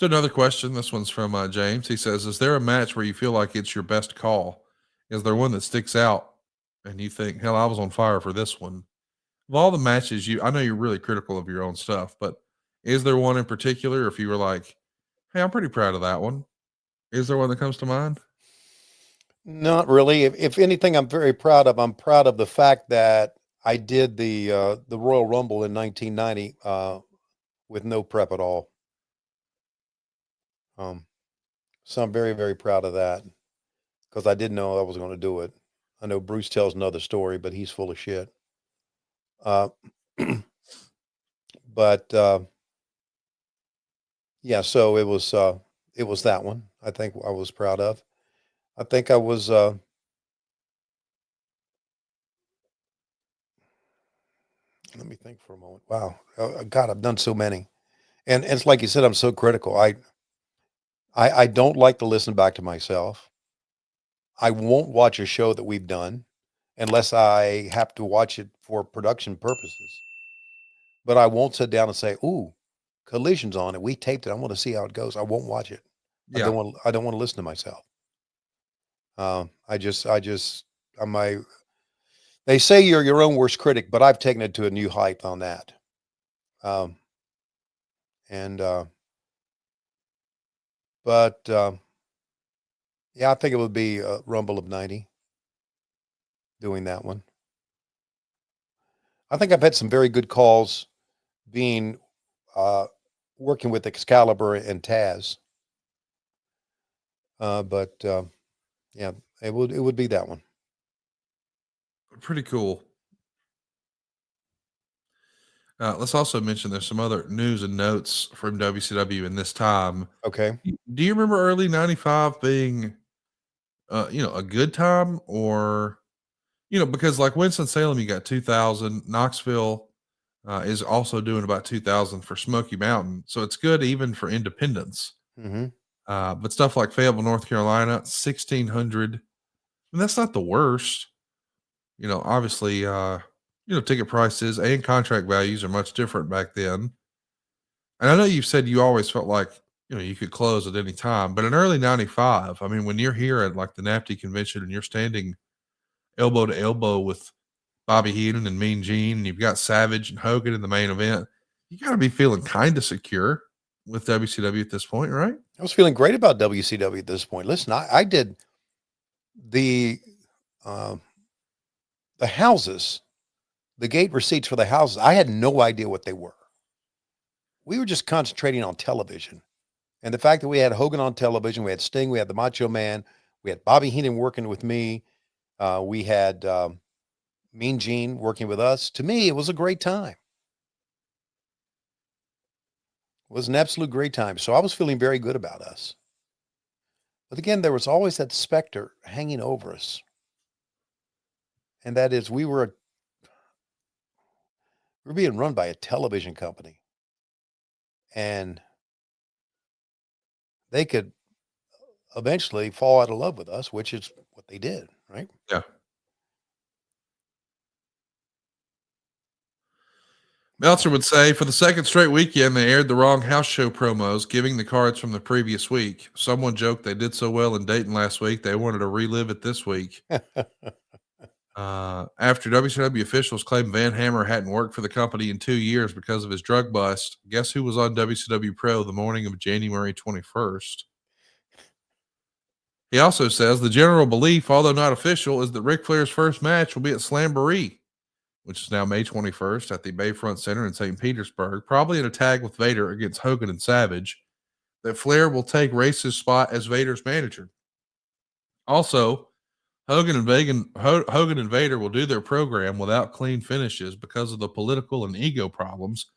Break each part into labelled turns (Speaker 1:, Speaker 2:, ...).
Speaker 1: So another question. This one's from James. He says, "Is there a match where you feel like it's your best call? Is there one that sticks out and you think, hell, I was on fire for this one?" Of all the matches, I know you're really critical of your own stuff, but is there one in particular? If you were like, "Hey, I'm pretty proud of that one," is there one that comes to mind?
Speaker 2: Not really. If anything, I'm very proud of. I'm proud of the fact that I did the Royal Rumble in 1990 with no prep at all. Um, so I'm very very proud of that because I didn't know I was going to do it. I know Bruce tells another story, but he's full of shit. Uh, but yeah, so it was that one. I think I was proud of. I think I was. Let me think for a moment. Wow, God, I've done so many, and it's like you said, I'm so critical. I don't like to listen back to myself. I won't watch a show that we've done unless I have to watch it for production purposes. But I won't sit down and say, "Ooh, Collision's on it. We taped it. I want to see how it goes." I won't watch it.
Speaker 1: Yeah.
Speaker 2: I don't want to listen to myself. I just, I'm my. They say you're your own worst critic, but I've taken it to a new height on that. Um, and but yeah, I think it would be a Rumble of '90 doing that one. I think I've had some very good calls being uh, working with Excalibur and Taz. But yeah, it would be that one.
Speaker 1: Pretty cool. Let's also mention there's some other news and notes from WCW in this time.
Speaker 2: Okay.
Speaker 1: Do you remember early '95 being, a good time, or because like Winston Salem, you got 2000. Knoxville is also doing about 2000 for Smoky Mountain, so it's good even for independence.
Speaker 2: Hmm.
Speaker 1: But stuff like Fayetteville, North Carolina, 1600. And that's not the worst. Obviously, ticket prices and contract values are much different back then. And I know you've said you always felt like, you could close at any time, but in early 95, I mean, when you're here at like the NAPTY convention and you're standing elbow to elbow with Bobby Heenan and Mean Gene, and you've got Savage and Hogan in the main event, you got to be feeling kind of secure with WCW at this point, right?
Speaker 2: I was feeling great about WCW at this point. Listen, I did the uh, the houses, the gate receipts for the houses. I had no idea what they were. We were just concentrating on television, and the fact that we had Hogan on television, we had Sting, we had the Macho Man, we had Bobby Heenan working with me, we had Mean Gene working with us. To me, it was a great time. It was an absolute great time. So I was feeling very good about us. But again, there was always that specter hanging over us. And that is we were being run by a television company. And they could eventually fall out of love with us, which is what they did, right?
Speaker 1: Yeah. Meltzer would say for the second straight weekend, they aired the wrong house show promos, giving the cards from the previous week. Someone joked they did so well in Dayton last week, they wanted to relive it this week. After WCW officials claimed Van Hammer hadn't worked for the company in 2 years because of his drug bust, guess who was on WCW Pro the morning of January 21st? He also says the general belief, although not official, is that Ric Flair's first match will be at Slamboree, which is now May 21st at the Bayfront Center in St. Petersburg, probably in a tag with Vader against Hogan and Savage, that Flair will take Race's spot as Vader's manager. Also, Hogan and Vader will do their program without clean finishes because of the political and ego problems,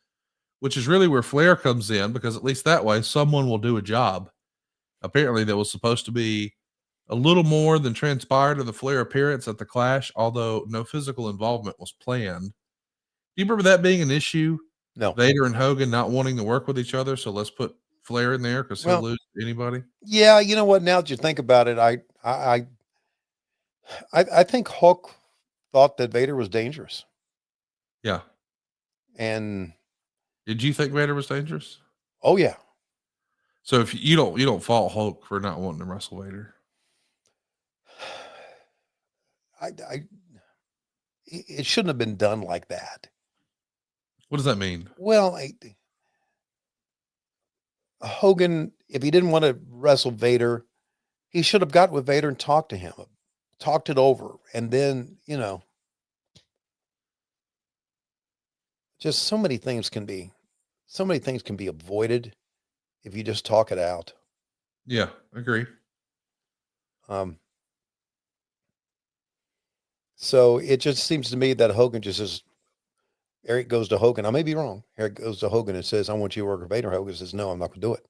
Speaker 1: which is really where Flair comes in because at least that way someone will do a job. Apparently, there was supposed to be a little more than transpired in the Flair appearance at the Clash, although no physical involvement was planned. Do you remember that being an issue?
Speaker 2: No.
Speaker 1: Vader and Hogan not wanting to work with each other, so let's put Flair in there because he'll
Speaker 2: Well,
Speaker 1: lose to anybody.
Speaker 2: yeah, you know what? Now that you think about it, I think Hulk thought that Vader was dangerous.
Speaker 1: Yeah.
Speaker 2: And
Speaker 1: Did you think Vader was dangerous?
Speaker 2: oh yeah.
Speaker 1: So if you don't fault Hulk for not wanting to wrestle Vader.
Speaker 2: It shouldn't have been done like that.
Speaker 1: What does that mean?
Speaker 2: Well, Hogan, if he didn't want to wrestle Vader, he should have got with Vader and talked to him, talked it over, and then just so many things can be avoided if you just talk it out.
Speaker 1: Yeah, agree.
Speaker 2: So it just seems to me that Hogan just says, Eric goes to Hogan. I may be wrong. Eric goes to Hogan and says, I want you to work with Vader. Hogan says, no, I'm not going to do it.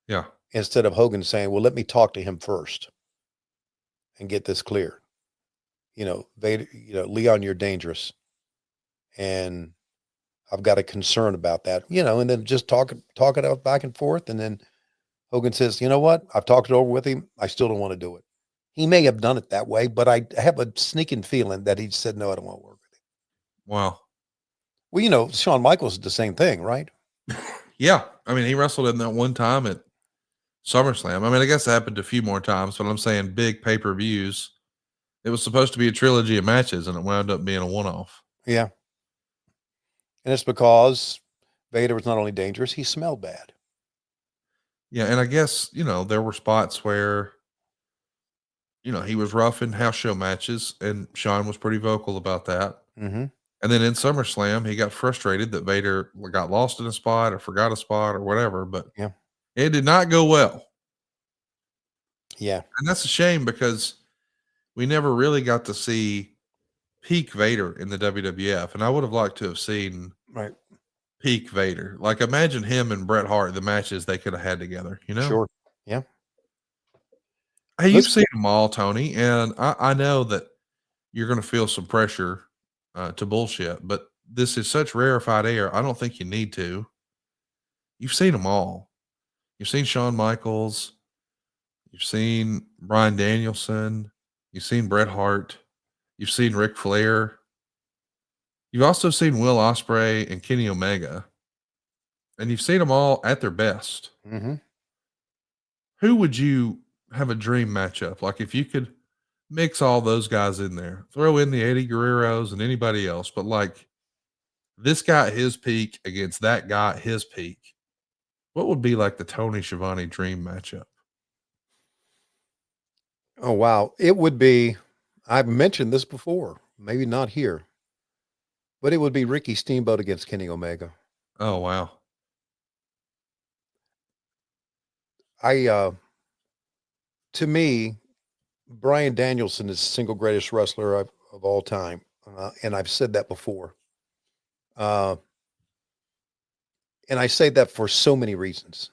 Speaker 1: Yeah.
Speaker 2: Instead of Hogan saying, well, let me talk to him first and get this clear. Vader, Leon, you're dangerous. And I've got a concern about that, and then just talk it out back and forth. And then Hogan says, you know what? I've talked it over with him. I still don't want to do it. He may have done it that way, but I have a sneaking feeling that he said, no, I don't want to work with him.
Speaker 1: Wow.
Speaker 2: Well, Shawn Michaels did the same thing, right?
Speaker 1: Yeah. I mean, he wrestled in that one time at SummerSlam. I mean, I guess it happened a few more times, but I'm saying big pay-per-views. It was supposed to be a trilogy of matches, and it wound up being a one-off.
Speaker 2: Yeah. And it's because Vader was not only dangerous, he smelled bad.
Speaker 1: Yeah, and I guess, there were spots where, he was rough in house show matches, and Shawn was pretty vocal about that.
Speaker 2: Mm-hmm.
Speaker 1: And then in SummerSlam, he got frustrated that Vader got lost in a spot or forgot a spot or whatever, but
Speaker 2: Yeah.
Speaker 1: it did not go well.
Speaker 2: Yeah.
Speaker 1: And that's a shame because we never really got to see peak Vader in the WWF. And I would have liked to have seen
Speaker 2: Right.
Speaker 1: peak Vader. Like, imagine him and Bret Hart, the matches they could have had together,
Speaker 2: Sure. Yeah.
Speaker 1: Hey, you've seen them all, Tony, and I know that you're going to feel some pressure to bullshit, but this is such rarefied air. I don't think you need to. You've seen them all. You've seen Shawn Michaels. You've seen Bryan Danielson. You've seen Bret Hart. You've seen Ric Flair. You've also seen Will Ospreay and Kenny Omega. And you've seen them all at their best.
Speaker 2: Mm-hmm.
Speaker 1: Who would you have a dream matchup? Like, if you could mix all those guys in there, throw in the Eddie Guerreros and anybody else, but like this guy at his peak against that guy at his peak, what would be like the Tony Schiavone dream matchup?
Speaker 2: Oh, wow. It would be, I've mentioned this before, maybe not here, but it would be Ricky Steamboat against Kenny Omega.
Speaker 1: Oh, wow.
Speaker 2: To me, Bryan Danielson is the single greatest wrestler of all time. And I've said that before. And I say that for so many reasons.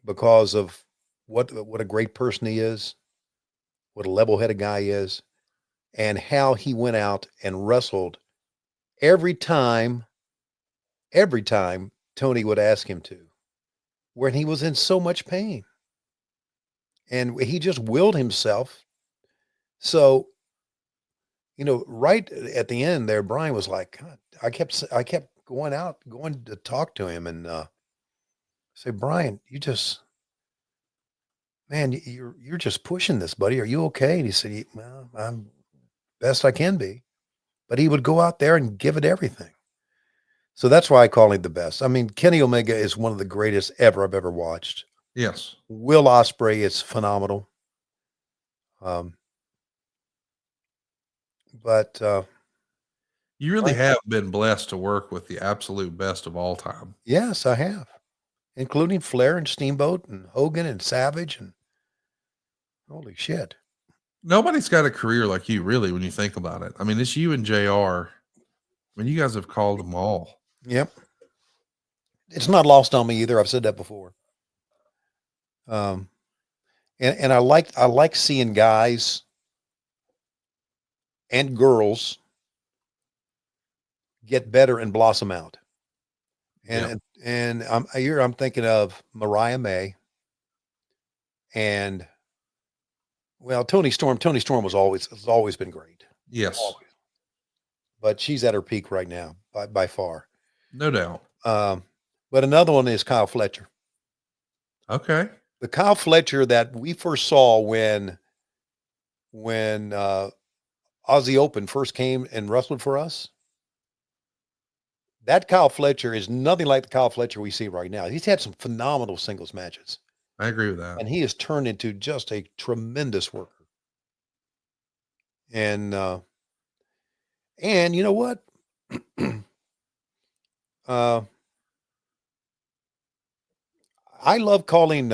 Speaker 2: Because of what a great person he is, what a level-headed guy he is, and how he went out and wrestled every time Tony would ask him to, when he was in so much pain. And he just willed himself. So, right at the end there, Brian was like, God, I kept going to talk to him and say, Brian, you're just pushing this, buddy. Are you okay? And he said, well, I'm best I can be. But he would go out there and give it everything. So that's why I call him the best. I mean, Kenny Omega is one of the greatest I've ever watched.
Speaker 1: Yes.
Speaker 2: Will Ospreay is phenomenal. But
Speaker 1: you really have been blessed to work with the absolute best of all time.
Speaker 2: Yes, I have, including Flair and Steamboat and Hogan and Savage and holy shit.
Speaker 1: Nobody's got a career like you, really, when you think about it. I mean, it's you and JR. I mean, you guys have called them all.
Speaker 2: Yep. It's not lost on me either. I've said that before. And I like seeing guys and girls get better and blossom out. And I'm thinking of Mariah May and Tony Storm. Tony Storm has always been great.
Speaker 1: Yes.
Speaker 2: Always. But she's at her peak right now by far.
Speaker 1: No doubt.
Speaker 2: But another one is Kyle Fletcher.
Speaker 1: Okay.
Speaker 2: The Kyle Fletcher that we first saw when Aussie Open first came and wrestled for us. That Kyle Fletcher is nothing like the Kyle Fletcher we see right now. He's had some phenomenal singles matches,
Speaker 1: I agree with that.
Speaker 2: and he has turned into just a tremendous worker. And you know what? I love calling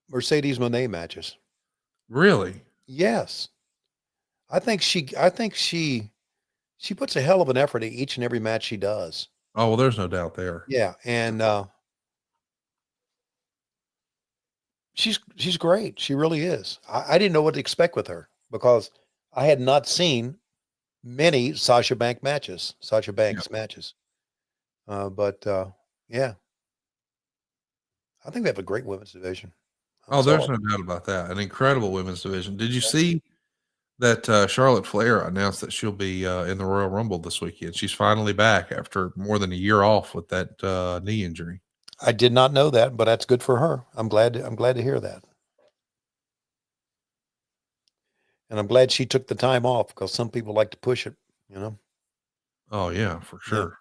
Speaker 2: Mercedes Monet matches.
Speaker 1: Really?
Speaker 2: Yes, I think she puts a hell of an effort at each and every match she does.
Speaker 1: Oh, well, there's no doubt there.
Speaker 2: Yeah, and she's great. She really is. I didn't know what to expect with her because I had not seen many Sasha Banks matches. But yeah, I think we have a great women's division. I'm
Speaker 1: Oh, there's
Speaker 2: sorry.
Speaker 1: no doubt about that. An incredible women's division. Did you see that Charlotte Flair announced that she'll be in the Royal Rumble this weekend? She's finally back after more than a year off with that knee injury.
Speaker 2: I did not know that, but that's good for her. I'm glad to hear that. And I'm glad she took the time off because some people like to push it, you know.
Speaker 1: Oh, yeah, for
Speaker 2: Yeah.
Speaker 1: sure.